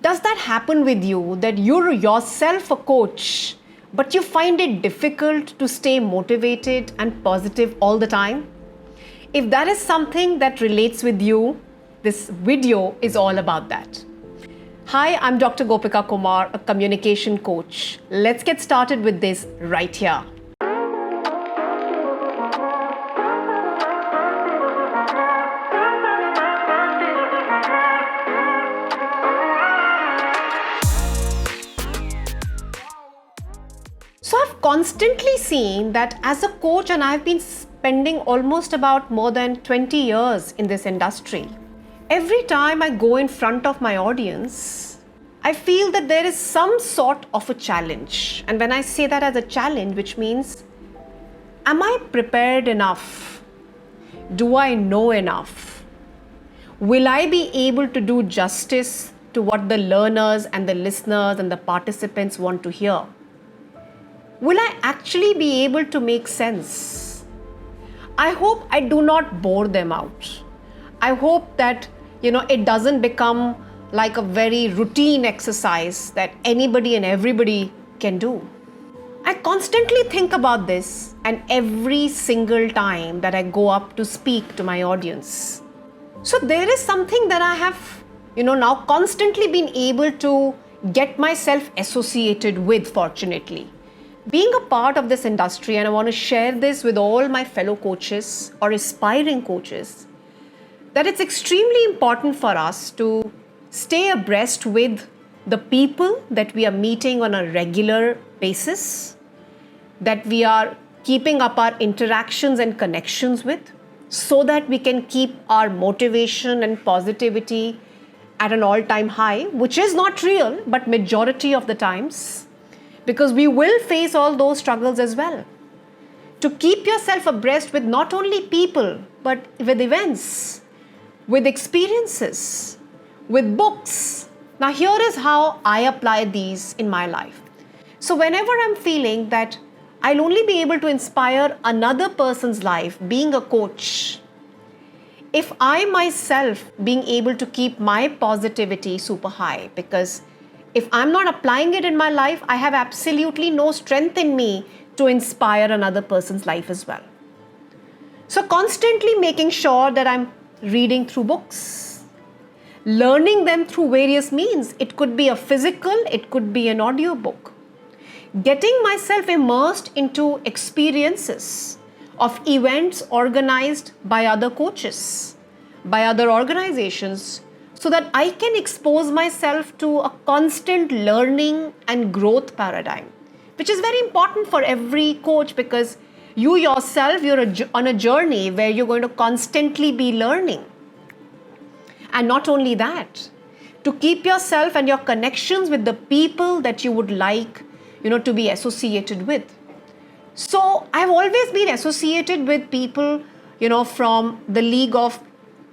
Does that happen with you, that you're yourself a coach, but you find it difficult to stay motivated and positive all the time? If that is something that relates with you, this video is all about that. Hi, I'm Dr. Gopika Kumar, a communication coach. Let's get started with this right here. So I've constantly seen that as a coach, and I've been spending almost about more than 20 years in this industry. Every time I go in front of my audience, I feel that there is some sort of a challenge. And when I say that as a challenge, which means, am I prepared enough? Do I know enough? Will I be able to do justice to what the learners and the listeners and the participants want to hear? Will I actually be able to make sense? I hope I do not bore them out. I hope that, it doesn't become like a very routine exercise that anybody and everybody can do. I constantly think about this, and every single time that I go up to speak to my audience. So there is something that I have, now constantly been able to get myself associated with, fortunately. Being a part of this industry, and I want to share this with all my fellow coaches or aspiring coaches, that it's extremely important for us to stay abreast with the people that we are meeting on a regular basis, that we are keeping up our interactions and connections with, so that we can keep our motivation and positivity at an all-time high, which is not real, but majority of the times. Because we will face all those struggles as well. To keep yourself abreast with not only people, but with events, with experiences, with books. Now here is how I apply these in my life. So whenever I'm feeling that I'll only be able to inspire another person's life, being a coach, if I myself being able to keep my positivity super high, because if I'm not applying it in my life, I have absolutely no strength in me to inspire another person's life as well. So constantly making sure that I'm reading through books, learning them through various means. It could be a physical, it could be an audio book. Getting myself immersed into experiences of events organized by other coaches, by other organizations, so that I can expose myself to a constant learning and growth paradigm, which is very important for every coach, because you yourself, you're on a journey where you're going to constantly be learning. And not only that, to keep yourself and your connections with the people that you would like, to be associated with. So I've always been associated with people, from the league of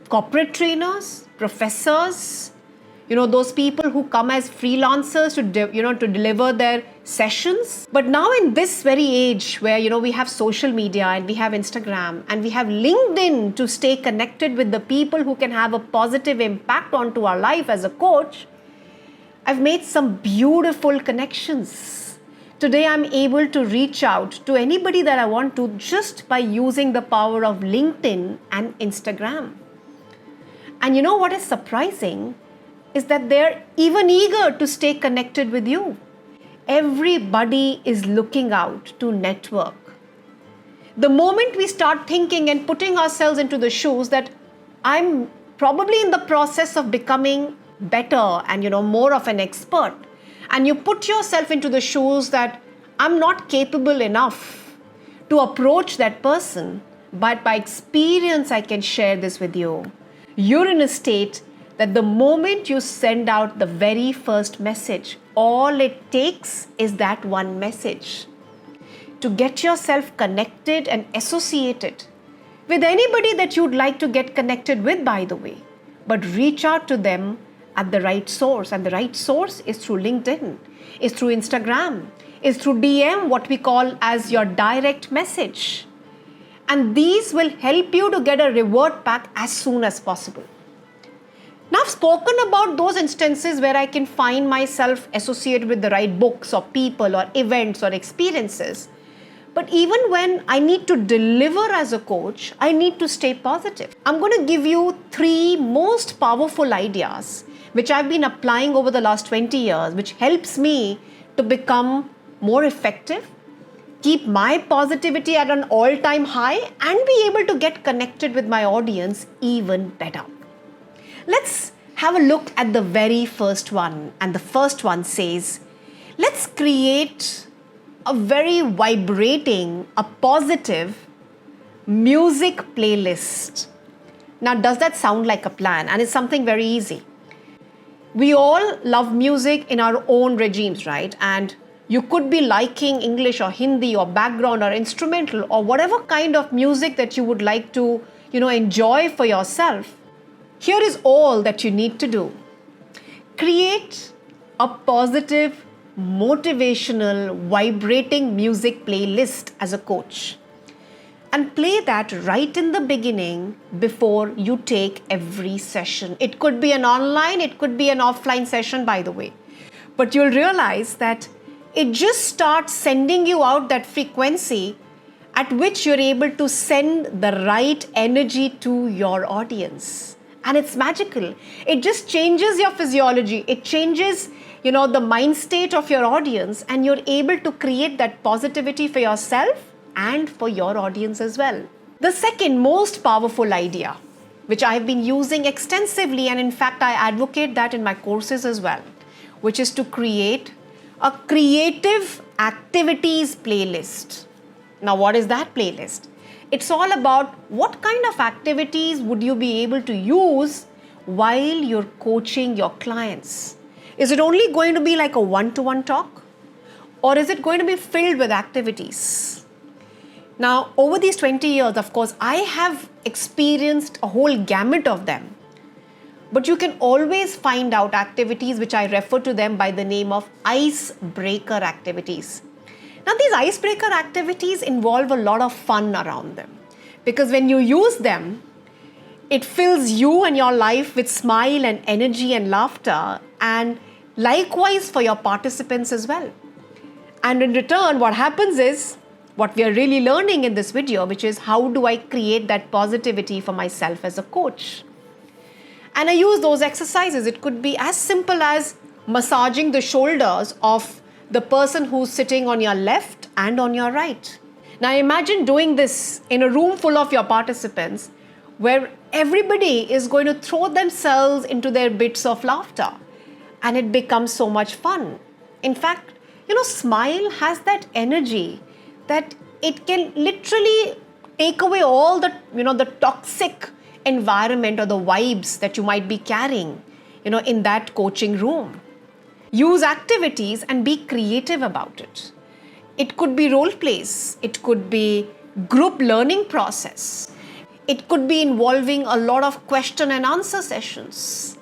corporate trainers, professors, those people who come as freelancers to deliver their sessions. But now in this very age where, we have social media and we have Instagram and we have LinkedIn to stay connected with the people who can have a positive impact onto our life as a coach, I've made some beautiful connections. Today I'm able to reach out to anybody that I want to just by using the power of LinkedIn and Instagram. And what is surprising is that they're even eager to stay connected with you. Everybody is looking out to network. The moment we start thinking and putting ourselves into the shoes that I'm probably in the process of becoming better and, more of an expert, and you put yourself into the shoes that I'm not capable enough to approach that person, but by experience I can share this with you. You're in a state that the moment you send out the very first message, all it takes is that one message to get yourself connected and associated with anybody that you'd like to get connected with, by the way. But reach out to them at the right source. And the right source is through LinkedIn, is through Instagram, is through DM, what we call as your direct message. And these will help you to get a reward back as soon as possible. Now, I've spoken about those instances where I can find myself associated with the right books or people or events or experiences. But even when I need to deliver as a coach, I need to stay positive. I'm going to give you 3 most powerful ideas which I've been applying over the last 20 years, which helps me to become more effective, keep my positivity at an all-time high, and be able to get connected with my audience even better. Let's have a look at the very first one. And the first one says, let's create a very vibrating, a positive music playlist. Now, does that sound like a plan? And it's something very easy. We all love music in our own regimes, right? And you could be liking English or Hindi or background or instrumental or whatever kind of music that you would like to, enjoy for yourself. Here is all that you need to do. Create a positive, motivational, vibrating music playlist as a coach. And play that right in the beginning before you take every session. It could be an online, it could be an offline session, by the way. But you'll realize that it just starts sending you out that frequency at which you're able to send the right energy to your audience. And it's magical. It just changes your physiology. It changes, the mind state of your audience, and you're able to create that positivity for yourself and for your audience as well. The second most powerful idea, which I've been using extensively, and in fact, I advocate that in my courses as well, which is to create a creative activities playlist. Now, what is that playlist? It's all about what kind of activities would you be able to use while you're coaching your clients. Is it only going to be like a one-to-one talk? Or is it going to be filled with activities? Now, over these 20 years, of course, I have experienced a whole gamut of them. But you can always find out activities which I refer to them by the name of icebreaker activities. Now, these icebreaker activities involve a lot of fun around them, because when you use them, it fills you and your life with smile and energy and laughter, and likewise for your participants as well. And in return, what happens is what we are really learning in this video, which is how do I create that positivity for myself as a coach. And I use those exercises. It could be as simple as massaging the shoulders of the person who's sitting on your left and on your right. Now imagine doing this in a room full of your participants where everybody is going to throw themselves into their bits of laughter, and it becomes so much fun. In fact, smile has that energy that it can literally take away all the, the toxic environment or the vibes that you might be carrying, in that coaching room. Use activities and be creative about it. It could be role plays. It could be group learning process. It could be involving a lot of question and answer sessions.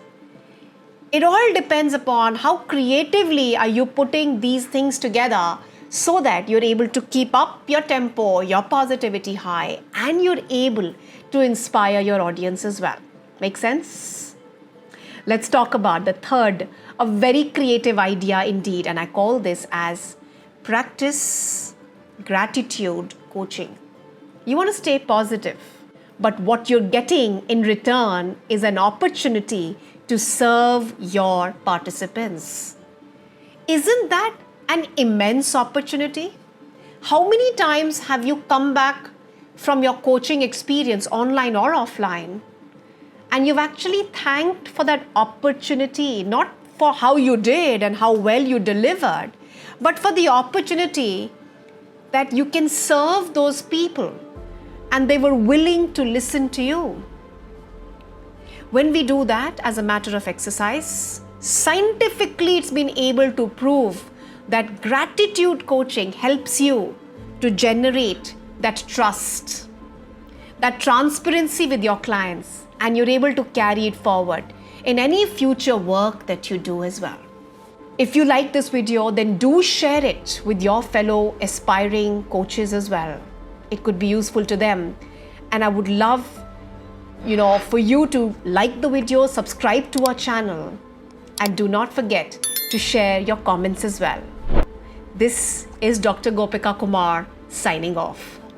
It all depends upon how creatively are you putting these things together so that you're able to keep up your tempo, your positivity high, and you're able to inspire your audience as well. Make sense? Let's talk about the third, a very creative idea indeed, and I call this as practice gratitude coaching. You want to stay positive, but what you're getting in return is an opportunity to serve your participants. Isn't that an immense opportunity? How many times have you come back from your coaching experience, online or offline, and you've actually thanked for that opportunity, not for how you did and how well you delivered, but for the opportunity that you can serve those people and they were willing to listen to you. When we do that as a matter of exercise, scientifically it's been able to prove that gratitude coaching helps you to generate that trust, that transparency with your clients, and you're able to carry it forward in any future work that you do as well. If you like this video, then do share it with your fellow aspiring coaches as well. It could be useful to them, and I would love for you to like the video, subscribe to our channel, and do not forget to share your comments as well. This is Dr. Gopika Kumar signing off.